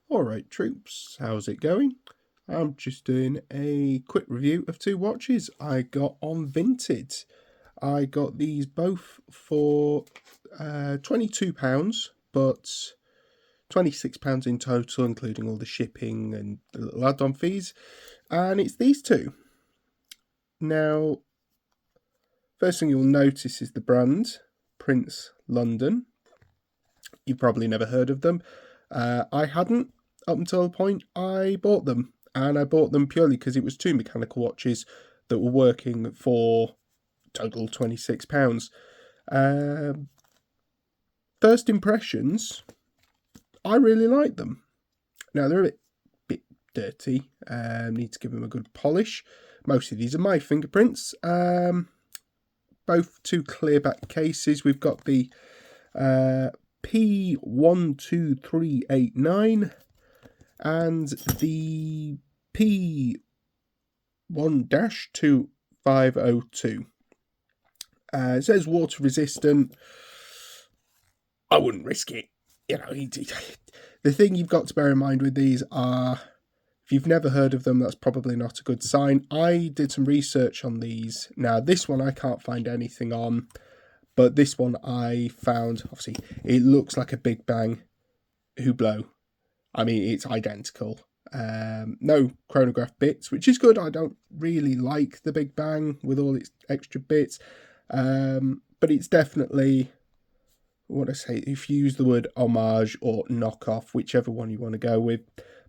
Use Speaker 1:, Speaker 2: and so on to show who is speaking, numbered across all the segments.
Speaker 1: Alright troops, how's it going? I'm just doing a quick review of two watches I got on Vinted. I got these both for £22, but £26 in total, including all the shipping and the little add-on fees. And it's these two. Now, first thing you'll notice is the brand, Prince London. You've probably never heard of them. I hadn't up until the point I bought them. And I bought them purely because it was two mechanical watches that were working for total £26. First impressions, I really like them. Now they're a bit dirty. Need to give them a good polish. Most of these are my fingerprints. Both two clear back cases. We've got the P12389 and the P1-2502. It says water resistant. I wouldn't risk it. You know, the thing you've got to bear in mind with these are, if you've never heard of them, that's probably not a good sign. I did some research on these. Now, this one I can't find anything on, but this one I found, obviously, it looks like a Big Bang Hublot. I mean, it's identical. No chronograph bits, which is good. I don't really like the Big Bang with all its extra bits. But it's definitely, what I say, if you use the word homage or knockoff, whichever one you want to go with.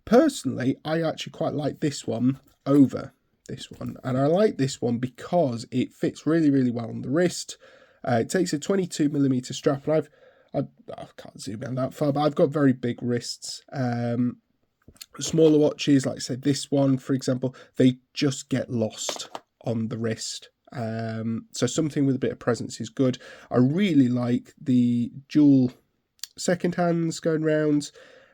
Speaker 1: Personally, I actually quite like this one over this one. And I like this one because it fits really, really well on the wrist. It takes a 22mm strap, and I can't zoom in that far, but I've got very big wrists. Smaller watches, like I said, this one, for example, they just get lost on the wrist. So something with a bit of presence is good. I really like the dual second hands going round.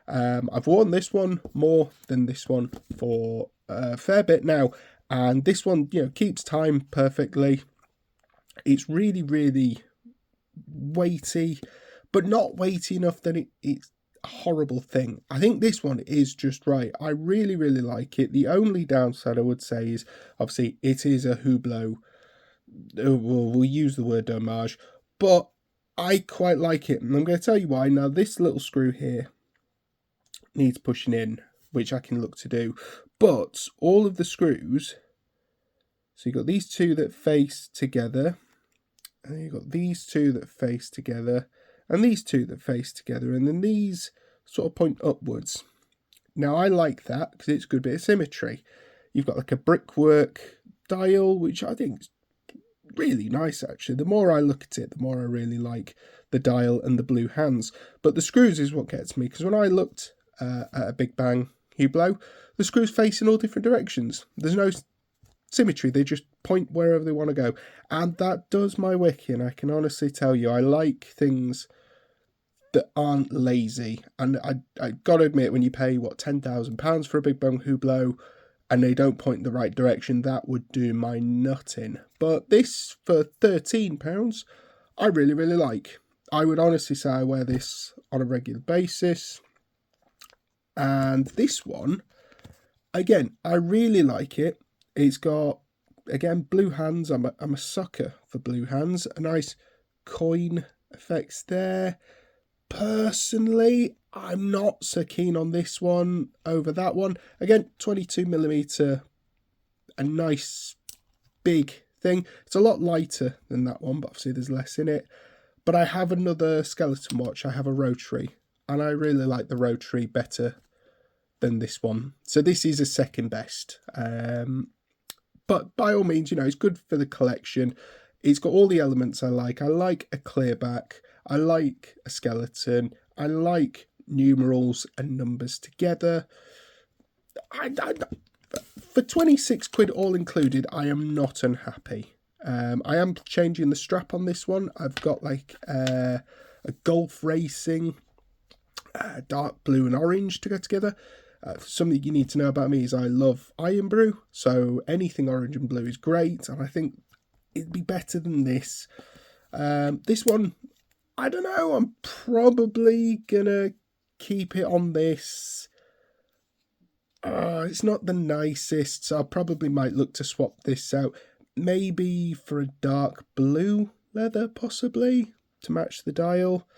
Speaker 1: I've worn this one more than this one for a fair bit now, and this one, you know, keeps time perfectly. It's really, really weighty, but not weighty enough that it's a horrible thing. I think this one is just right. I really, really like it. The only downside I would say is, obviously, it is a Hublot. We'll use the word homage, but I quite like it, and I'm going to tell you why. Now, this little screw here needs pushing in, which I can look to do, but all of the screws, so you've got these two that face together, and you've got these two that face together, and these two that face together, and then these sort of point upwards. Now, I like that because it's a good bit of symmetry. You've got like a brickwork dial, which I think is really nice, actually. The more I look at it, the more I really like the dial and the blue hands. But the screws is what gets me, because when I looked at a Big Bang Hublot, the screws face in all different directions. There's no symmetry. They just point wherever they want to go, and that does my wiki. And I can honestly tell you, I like things that aren't lazy. And I gotta admit, when you pay £10,000 for a Big Bang Hublot and they don't point in the right direction, that would do my nut in. But this for £13, I really, really like. I would honestly say I wear this on a regular basis. And this one, again, I really like it. It's got, again, blue hands. I'm a sucker for blue hands. A nice coin effects there. Personally, I'm not so keen on this one over that one. Again, 22mm, a nice big thing. It's a lot lighter than that one, but obviously there's less in it. But I have another skeleton watch. I have a rotary, and I really like the rotary better than this one. So this is a second best. But by all means, you know, it's good for the collection. It's got all the elements I like. I like a clear back. I like a skeleton. I like numerals and numbers together. For 26 quid all included, I am not unhappy. I am changing the strap on this one. I've got like a golf racing dark blue and orange to go together. Something you need to know about me is I love iron brew, so anything orange and blue is great, and I think it'd be better than this. This one, I don't know, I'm probably gonna keep it on this It's not the nicest, so I probably might look to swap this out. Maybe for a dark blue leather, possibly, to match the dial.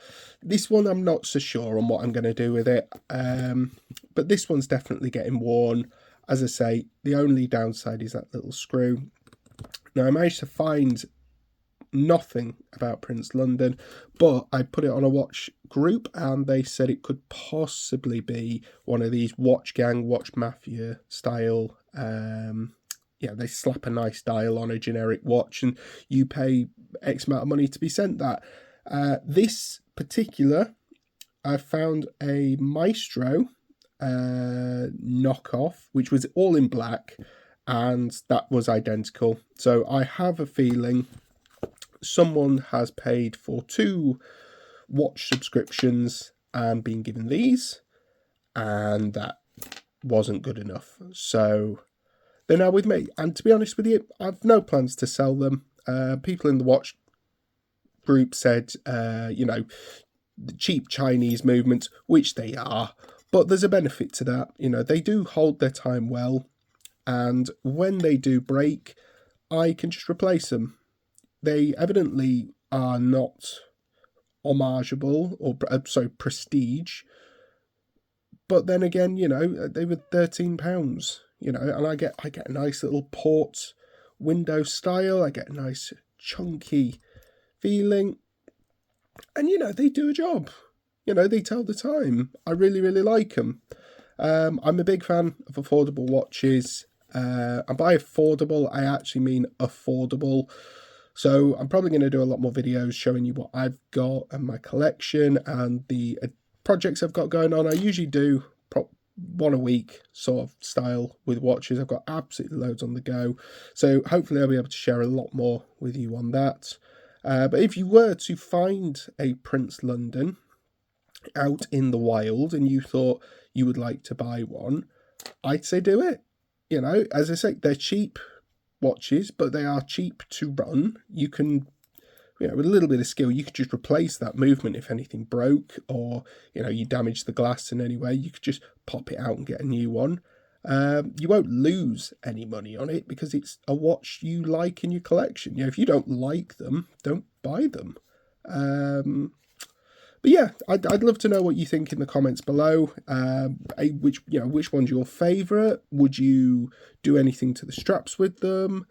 Speaker 1: This one, I'm not so sure on what I'm going to do with it. But this one's definitely getting worn. As I say, the only downside is that little screw. Now, I managed to find nothing about Prince London, but I put it on a watch group and they said it could possibly be one of these watch gang, watch mafia style. They slap a nice dial on a generic watch and you pay X amount of money to be sent that. This particular, I found a Maestro knockoff, which was all in black, and that was identical. So I have a feeling someone has paid for 2 watch subscriptions and been given these, and that wasn't good enough. So they're now with me. And to be honest with you, I've no plans to sell them. People in the watch group said, the cheap Chinese movements, which they are, but there's a benefit to that. They do hold their time well, and when they do break, I can just replace them. They evidently are not homageable or prestige, but then again, they were £13, and I get a nice little port window style. I get a nice chunky feeling, and they do a job. They tell the time. I really, really like them. I'm a big fan of affordable watches, and by affordable, I actually mean affordable. So I'm probably going to do a lot more videos showing you what I've got and my collection and the projects I've got going on. I usually do one a week sort of style with watches. I've got absolutely loads on the go. So hopefully I'll be able to share a lot more with you on that. But if you were to find a Prince London out in the wild and you thought you would like to buy one, I'd say do it. As I say, they're cheap watches, but they are cheap to run. You can, with a little bit of skill, you could just replace that movement if anything broke, or you damage the glass in any way. You could just pop it out and get a new one. You won't lose any money on it because it's a watch you like in your collection. If you don't like them, don't buy them. But yeah, I'd love to know what you think in the comments below. Which one's your favourite? Would you do anything to the straps with them?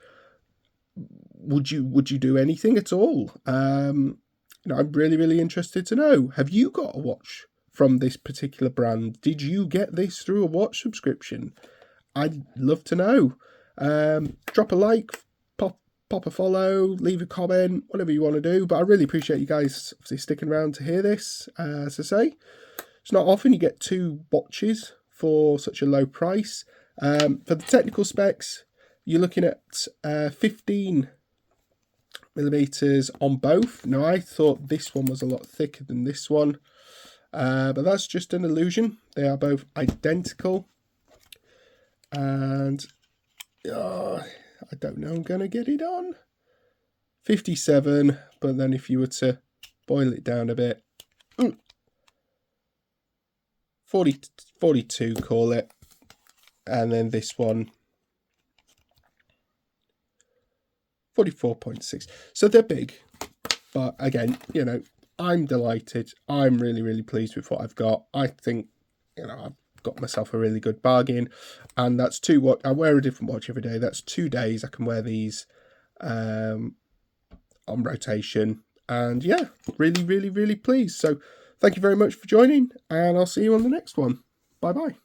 Speaker 1: Would you do anything at all? I'm really, really interested to know. Have you got a watch from this particular brand? Did you get this through a watch subscription? I'd love to know. Drop a like, pop a follow, leave a comment, whatever you want to do. But I really appreciate you guys obviously sticking around to hear this. As I say, it's not often you get 2 watches for such a low price. For the technical specs, you're looking at 15 millimeters on both. Now, I thought this one was a lot thicker than this one, but that's just an illusion. They are both identical, and I don't know, I'm going to get it on 57, but then if you were to boil it down a bit, 42, call it, and then this one 44.6. So they're big, but again, I'm delighted. I'm really, really pleased with what I've got. I think, I've got myself a really good bargain, and that's 2 watch. I wear a different watch every day. That's 2 days I can wear these on rotation, and yeah, really, really, really pleased. So thank you very much for joining, and I'll see you on the next one. Bye bye.